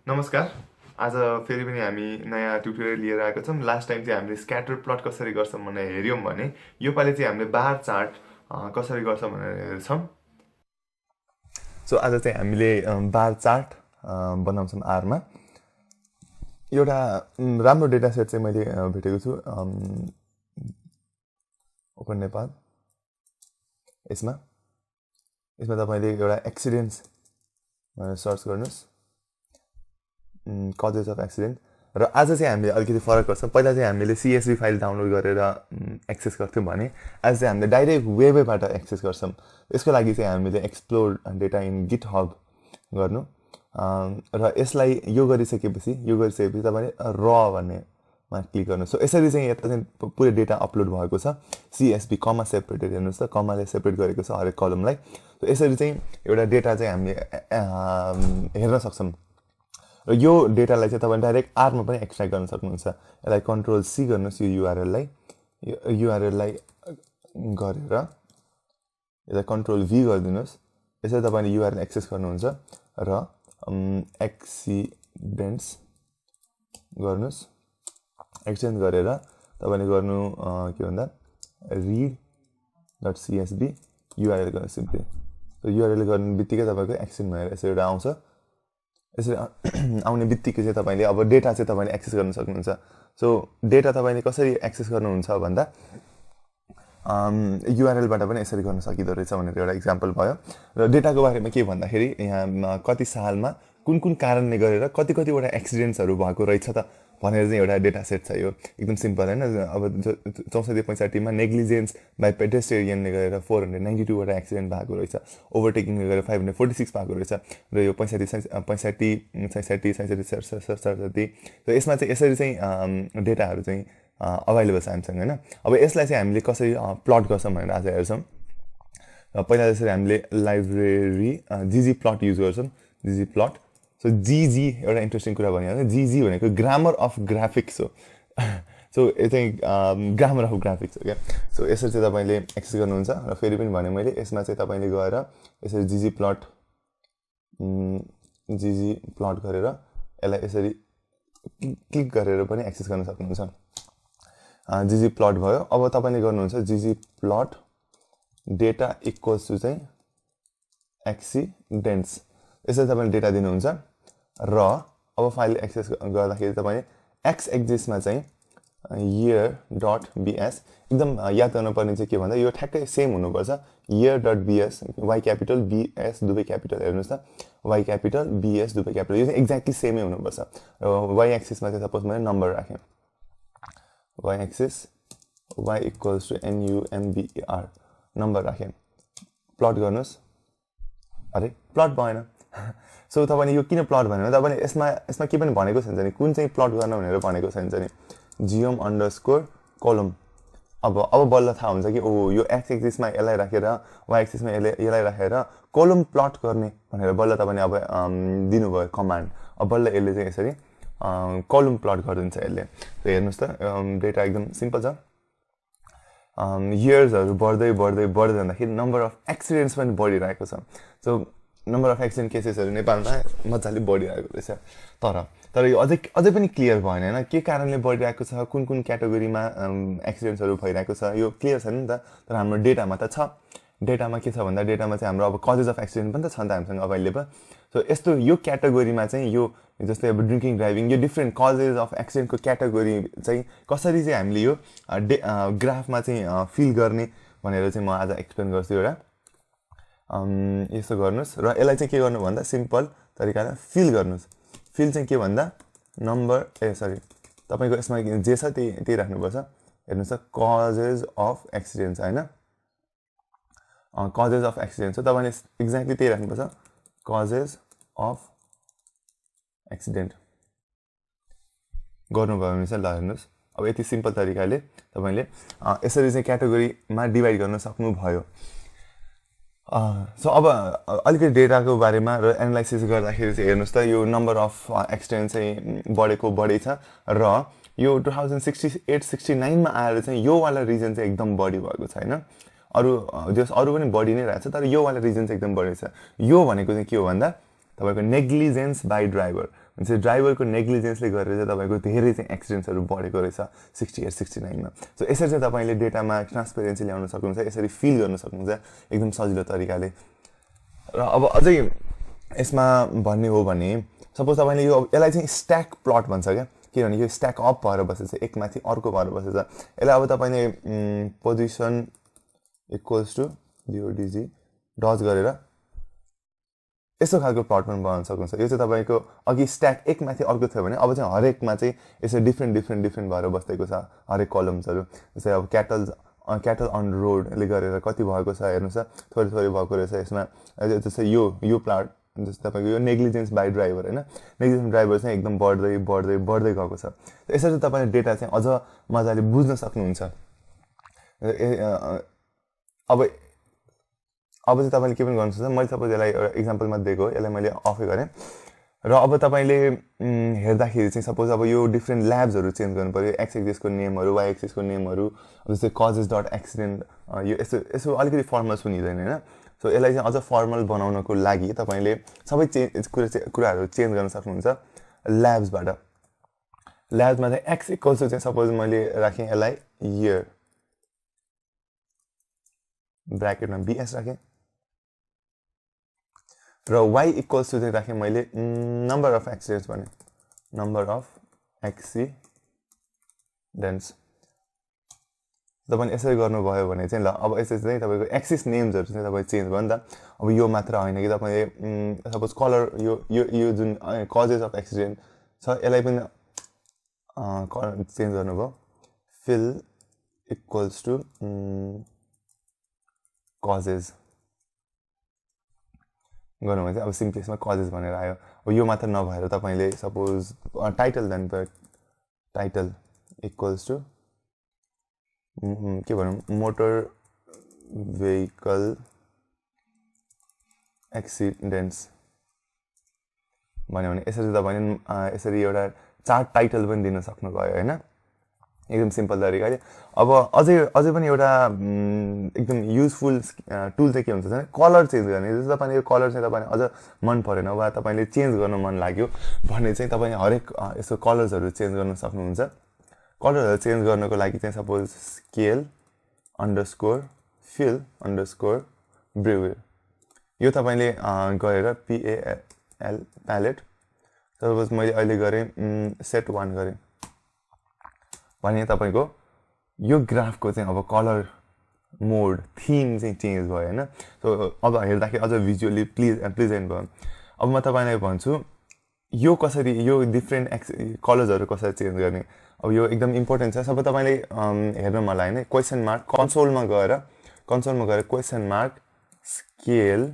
नमस्कार। आज फेरि पनि हामी नयाँ ट्युटोरियल लिएर आएको छौँ। लास्ट टाइम चाहिँ हामीले स्क्याटर प्लट कसरी गर्छौँ भनेर हेऱ्यौँ भने योपालि चाहिँ हामीले बार चार्ट कसरी गर्छौँ भनेर हेर्छौँ। सो आज चाहिँ हामीले बार चार्ट बनाउँछौँ आरमा। एउटा राम्रो डेटा सेट चाहिँ मैले भेटेको छु ओपन नेपाल। यसमा तपाईँले एउटा एक्सिडेन्ट्स भनेर सर्च गर्नुहोस्, कजेस अफ एक्सिडेन्ट। र आज चाहिँ हामीले अलिकति फरक गर्छौँ। पहिला चाहिँ हामीले CSV फाइल डाउनलोड गरेर एक्सेस गर्थ्यौँ भने आज चाहिँ हामीले डाइरेक्ट वेबबाट एक्सेस गर्छौँ। यसको लागि चाहिँ हामीले explore data in GitHub गर्नु र यसलाई यो गरिसकेपछि तपाईँले र भन्नेमा क्लिक गर्नु। सो यसरी चाहिँ यता चाहिँ पुरै डेटा अपलोड भएको छ। CSV कमा सेपरेटेड हेर्नुहोस् त, कमाले सेपरेट गरेको छ हरेक कलमलाई। सो यसरी चाहिँ एउटा डेटा चाहिँ हामीले हेर्न सक्छौँ। र यो डेटालाई चाहिँ तपाईँ डाइरेक्ट आरमा पनि एक्सट्र्याक्ट गर्न सक्नुहुन्छ। यसलाई कन्ट्रोल C गर्नुहोस्, यो युआरएललाई गरेर यसलाई कन्ट्रोल V गरिदिनुहोस्। यसरी तपाईँले युआरएल एक्सेस गर्नुहुन्छ र एक्सिडेन्ट्स गर्नुहोस्। एक्सचेन्ज गरेर तपाईँले गर्नु के भन्दा read.csv युआरएल गर्नु सिम्पली। युआरएल गर्ने बित्तिकै तपाईँको एक्सचेन्ज भनेर यसरी एउटा आउँछ। यसरी आउने बित्तिकै चाहिँ तपाईँले अब डेटा चाहिँ तपाईँले एक्सेस गर्न सक्नुहुन्छ। सो डेटा तपाईँले कसरी एक्सेस गर्नुहुन्छ भन्दा युआरएलबाट पनि यसरी गर्न सकिँदो रहेछ भनेर एउटा इक्जाम्पल भयो। र डेटाको बारेमा के भन्दाखेरि यहाँ कति सालमा कुन कुन कारणले गरेर कतिवटा एक्सिडेन्ट्सहरू भएको रहेछ त भनेर चाहिँ एउटा डेटा सेट छ। यो एकदम सिम्पल होइन। अब 64-65मा नेग्लिजेन्स बाई पेडेस्ट्रियनले गरेर 492वटा एक्सिडेन्ट भएको रहेछ। ओभरटेकिङले गरेर 546 भएको रहेछ। र यो 65, 67 र यसमा चाहिँ यसरी चाहिँ डेटाहरू चाहिँ अभाइलेबल छ हामीसँग होइन। अब यसलाई चाहिँ हामीले कसरी प्लट गर्छौँ भनेर आज हेर्छौँ। पहिला जसरी हामीले लाइब्रेरी GG प्लट युज गर्छौँ, GG प्लट। सो GG एउटा इन्ट्रेस्टिङ कुरा भनिहाल्नु। GG भनेको ग्रामर अफ ग्राफिक्स हो। सो यो चाहिँ ग्रामर अफ ग्राफिक्स हो क्या। सो यसरी चाहिँ तपाईँले एक्सेस गर्नुहुन्छ। र फेरि पनि भने मैले यसमा चाहिँ तपाईँले गएर यसरी GG प्लट गरेर यसलाई यसरी क्लिक गरेर पनि एक्सेस गर्न सक्नुहुन्छ। GG प्लट भयो। अब तपाईँले गर्नुहुन्छ GG plot data equals to चाहिँ एक्सिडेन्ट्स। यसरी तपाईँले डेटा दिनुहुन्छ र अब फाइल एक्सेस गर्दाखेरि तपाईँले एक्स एक्सिसमा चाहिँ year.bs एकदम याद गर्नुपर्ने चाहिँ के भन्दा यो ठ्याक्कै सेम हुनुपर्छ। year.bs वाइ क्यापिटल BS दुवै क्यापिटल हेर्नुहोस् त, वाइ क्यापिटल BS दुवै क्यापिटल, यो चाहिँ एक्ज्याक्टली सेमै हुनुपर्छ। र वाइ एक्सिसमा चाहिँ सपोज मैले नम्बर राखेँ, Y axis y equals to NUMBER number राखेँ। प्लट गर्नुहोस्। अरे प्लट भएन। सो तपाईँले यो किन प्लट भन्यो भने तपाईँले यसमा के पनि भनेको छैन नि, कुन चाहिँ प्लट गर्न भनेर भनेको छैन नि। जियोम अन्डरस्कोर कोलम। अब बल्ल थाहा हुन्छ कि ओ यो एक्स एक्सिसमा यसलाई राखेर वाइ एक्सिसमा यसलाई राखेर कोलम प्लट गर्ने भनेर बल्ल तपाईँले अब दिनुभयो कमान्ड। अब बल्ल यसले चाहिँ यसरी कोलम प्लट गरिदिन्छ यसले। हेर्नुहोस् त डेटा एकदम सिम्पल छ। इयर्सहरू बढ्दै जाँदाखेरि नम्बर अफ एक्सिडेन्ट्स पनि बढिरहेको छ। सो नम्बर अफ एक्सिडेन्ट केसेसहरू नेपालमा मजाले बढिरहेको रहेछ। तर यो अझै पनि क्लियर भएन होइन, के कारणले बढिरहेको छ, कुन क्याटेगोरीमा एक्सिडेन्ट्सहरू भइरहेको छ, यो क्लियर छैन नि त। तर हाम्रो डेटामा त छ। डेटामा के छ भन्दा डेटामा चाहिँ हाम्रो अब कजेस अफ एक्सिडेन्ट पनि त छ नि त हामीसँग अभाइलेबल। सो यस्तो यो क्याटेगोरीमा चाहिँ यो जस्तै अब ड्रिङ्किङ ड्राइभिङ, यो डिफ्रेन्ट कजेस अफ एक्सिडेन्टको क्याटेगोरी चाहिँ कसरी चाहिँ हामीले यो ग्राफमा चाहिँ फिल गर्ने भनेर चाहिँ म आज एक्सप्लेन गर्छु एउटा। यस्तो गर्नुहोस् र यसलाई चाहिँ के गर्नु भन्दा सिम्पल तरिकाले फिल गर्नुहोस्। फिल चाहिँ के भन्दा नम्बर तपाईँको यसमा जे छ त्यही राख्नुपर्छ। हेर्नुहोस् त कजेस अफ एक्सिडेन्ट्स होइन, कजेस अफ एक्सिडेन्ट छ। तपाईँले एक्ज्याक्टली त्यही राख्नुपर्छ, कजेस अफ एक्सिडेन्ट गर्नुभयो भने चाहिँ ल हेर्नुहोस्। अब यति सिम्पल तरिकाले तपाईँले यसरी चाहिँ क्याटेगोरीमा डिभाइड गर्न सक्नुभयो। सो अब अलिकति डेटाको बारेमा र एनालाइसिस गर्दाखेरि चाहिँ हेर्नुहोस् त यो नम्बर अफ एक्सिडेन्ट चाहिँ बढै छ र यो 2068-69मा आएर चाहिँ यो वाला रिजन चाहिँ एकदम बढी भएको छ होइन। अरू पनि बढी नै रहेछ, तर यो वाला रिजन चाहिँ एकदम बढी छ। यो भनेको चाहिँ के हो भन्दा तपाईँको नेग्लिजेन्स बाई ड्राइभर चाहिँ ड्राइभरको नेग्लिजेन्सले गरेर चाहिँ तपाईँको धेरै चाहिँ एक्सिडेन्ट्सहरू बढेको रहेछ 68 69मा। सो यसरी चाहिँ तपाईँले डेटामा ट्रान्सपेरेन्सी ल्याउन सक्नुहुन्छ, यसरी फिल गर्न सक्नुहुन्छ एकदम सजिलो तरिकाले। र अब अझै यसमा भन्ने हो भने सपोज तपाईँले यसलाई चाहिँ स्ट्याक प्लट भन्छ क्या, किनभने यो स्ट्याक अप भएर बसेछ, एकमाथि अर्को भएर बसेछ। यसलाई अब तपाईँले position equals to DODG dodge गरेर यस्तो खालको प्लट पनि बनाउन सक्नुहुन्छ। यो चाहिँ तपाईँको अघि स्ट्याक एकमाथि अर्को थियो भने अब चाहिँ हरेकमा चाहिँ यसरी डिफ्रेन्ट भएर बसेको छ हरेक कलम्सहरू। जस्तै अब क्याटल अन रोडले गरेर कति भएको छ हेर्नुहोस् त, थोरै भएको रहेछ यसमा। जस्तै यो प्लट जस्तै तपाईँको यो नेग्लिजेन्स बाई ड्राइभर होइन, नेग्लिजेन्स ड्राइभर चाहिँ एकदम बढ्दै गएको छ। यसरी तपाईँले डेटा चाहिँ अझ मजाले बुझ्न सक्नुहुन्छ। अब चाहिँ तपाईँले के पनि गर्नु सक्छ, मैले सपोज यसलाई एउटा इक्जाम्पलमा दिएको हो, यसलाई मैले अफै गरेँ। र अब तपाईँले हेर्दाखेरि चाहिँ सपोज अब यो डिफ्रेन्ट ल्याब्सहरू चेन्ज गर्नु पऱ्यो, एक्स एक्सिसको नेमहरू, वाइ एक्सिसको नेमहरू, जस्तै कजेस डट एक्सिडेन्ट, यो यसो अलिकति फर्मल सुनिँदैन होइन। सो यसलाई चाहिँ अझ फर्मल बनाउनको लागि तपाईँले सबै कुराहरू चेन्ज गर्न सक्नुहुन्छ ल्याब्सबाट। ल्याब्समा चाहिँ एक्स इक्वल्स चाहिँ सपोज मैले राखेँ यसलाई इयर, ब्राकेटमा BS राखेँ, र वाइ इक्वल्स टु चाहिँ राखेँ मैले नम्बर अफ एक्सिडेन्ट्स भने, नम्बर अफ एक्सिडेन्ट्स। तपाईँले यसरी गर्नुभयो भने चाहिँ ल अब यसरी चाहिँ तपाईँको एक्सिस नेम्सहरू चाहिँ तपाईँ चेन्ज भयो नि त। अब यो मात्र होइन कि तपाईँले सपोज कलर यो जुन कजेस अफ एक्सिडेन्ट छ यसलाई पनि चेन्ज गर्नुभयो, फिल इक्वल्स टु कजेस गर्नुभयो चाहिँ अब सिम्प्लेक्समा कजेस भनेर आयो। अब यो मात्र नभएर तपाईँले सपोज टाइटल जानु पऱ्यो, टाइटल इक्वल्स टु के भनौँ मोटर भेहिकल एक्सिडेन्ट्स भन्यो भने यसरी तपाईँले यसरी एउटा चार्ट टाइटल पनि दिन सक्नुभयो होइन, एकदम सिम्पल तरिकाले। अब अझै पनि एउटा एकदम युजफुल टुल चाहिँ के हुन्छ भने कलर चेन्ज गर्ने। जस्तो तपाईँले यो कलर चाहिँ तपाईँले अझ मन परेन वा तपाईँले चेन्ज गर्न मन लाग्यो भने चाहिँ तपाईँले हरेक यस्तो कलर्सहरू चेन्ज गर्न सक्नुहुन्छ। कलरहरू चेन्ज गर्नको लागि चाहिँ suppose scale underscore fill underscore brewer यो तपाईँले गरेर PAL प्यालेट, सपोज मैले अहिले गरेँ सेट 1 गरेँ भने तपाईँको यो ग्राफको चाहिँ अब कलर मोड थिम चाहिँ चेन्ज भयो होइन। सो अब हेर्दाखेरि अझ भिजुअली प्लिजेन्ट भयो। अब म तपाईँलाई भन्छु यो कसरी, यो डिफ्रेन्ट कलर्सहरू कसरी चेन्ज गर्ने। अब यो एकदम इम्पोर्टेन्ट छ। सबै तपाईँले हेर्न मलाई होइन, क्वेसन मार्क कन्सोलमा गएर question mark scale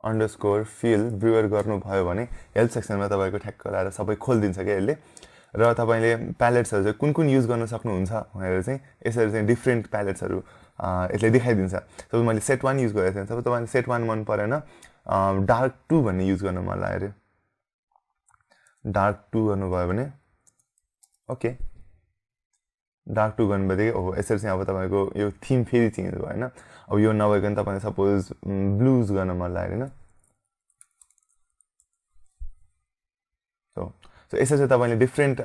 underscore fill brewer गर्नुभयो भने हेल्प सेक्सनमा तपाईँको ठ्याक्क लगाएर सबै खोलिदिन्छ क्या यसले। र तपाईँले प्यालेट्सहरू चाहिँ कुन युज गर्न सक्नुहुन्छ भनेर चाहिँ यसरी चाहिँ डिफ्रेन्ट प्यालेट्सहरू यसले देखाइदिन्छ। सबै मैले सेट 1 युज गरेको थिएँ, सबै तपाईँले सेट 1 मन परेन, डार्क 2 भन्ने युज गर्न मन लाग्यो अरे, डार्क 2 गर्नुभयो भने ओके, डार्क 2 गर्नुभएदेखि हो यसरी चाहिँ अब तपाईँको यो थिम फेरि चेन्ज भयो होइन। अब यो नभइकन तपाईँले सपोज ब्लुज गर्न मन लाग्यो होइन। सो यसरी चाहिँ तपाईँले डिफ्रेन्ट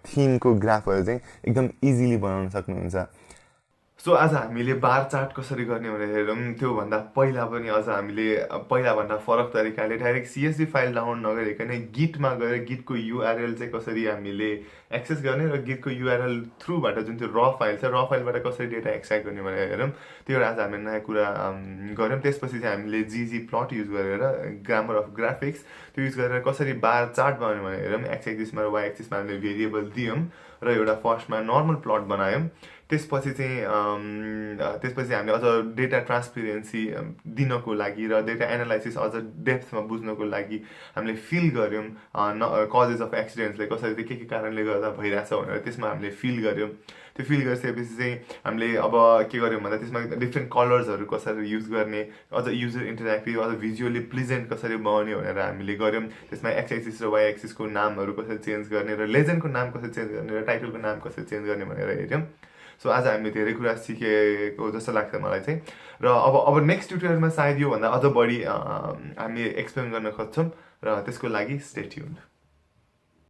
थिमको ग्राफहरू चाहिँ एकदम इजिली बनाउन सक्नुहुन्छ। सो आज हामीले बार चार्ट कसरी गर्ने भनेर हेरौँ। त्योभन्दा पहिला पनि अझ हामीले पहिलाभन्दा फरक तरिकाले डाइरेक्ट CSV फाइल डाउनलोड नगरिकन गिटमा गएर गिटको URL चाहिँ कसरी हामीले एक्सेस गर्ने र गिटको URL थ्रुबाट जुन चाहिँ र फाइल छ र फाइलबाट कसरी डेटा एक्सट्र्याक्ट गर्ने भनेर हेरौँ। त्यो आज हामीले नयाँ कुरा गऱ्यौँ। त्यसपछि चाहिँ हामीले ggplot युज गरेर ग्रामर अफ ग्राफिक्स त्यो युज गरेर कसरी बार चार्ट बनाउने भनेर हेरौँ। एक्स एक्सिसमा र वाइ एक्सिसमा हामीले भेरिएबल दियौँ र एउटा फर्स्टमा नर्मल प्लट बनायौँ। त्यसपछि हामीले अझ डेटा ट्रान्सपेरेन्सी दिनको लागि र डेटा एनालाइसिस अझ डेप्थमा बुझ्नको लागि हामीले फिल गऱ्यौँ कजेस अफ एक्सिडेन्ट्सले कसरी के कारणले गर्दा भइरहेछ भनेर त्यसमा हामीले फिल गऱ्यौँ। त्यो फिल गरिसकेपछि चाहिँ हामीले अब के गर्यौँ भन्दा त्यसमा डिफ्रेन्ट कलर्सहरू कसरी युज गर्ने, अझ युजर इन्टरेक्टिभ अझ भिजुअली प्लिजेन्ट कसरी बनाउने भनेर हामीले गऱ्यौँ। त्यसमा एक्स एक्सिस र वाइ एक्सिसको नामहरू कसरी चेन्ज गर्ने र लेजेन्डको नाम कसरी चेन्ज गर्ने र टाइटलको नाम कसरी चेन्ज गर्ने भनेर हेऱ्यौँ। सो आज हामीले धेरै कुरा सिकेको जस्तो लाग्छ मलाई चाहिँ र अब नेक्स्ट ट्युटोरियलमा सायद योभन्दा अझ बढी हामी एक्सप्लेन गर्न खोज्छौँ र त्यसको लागि स्टे ट्युन्ड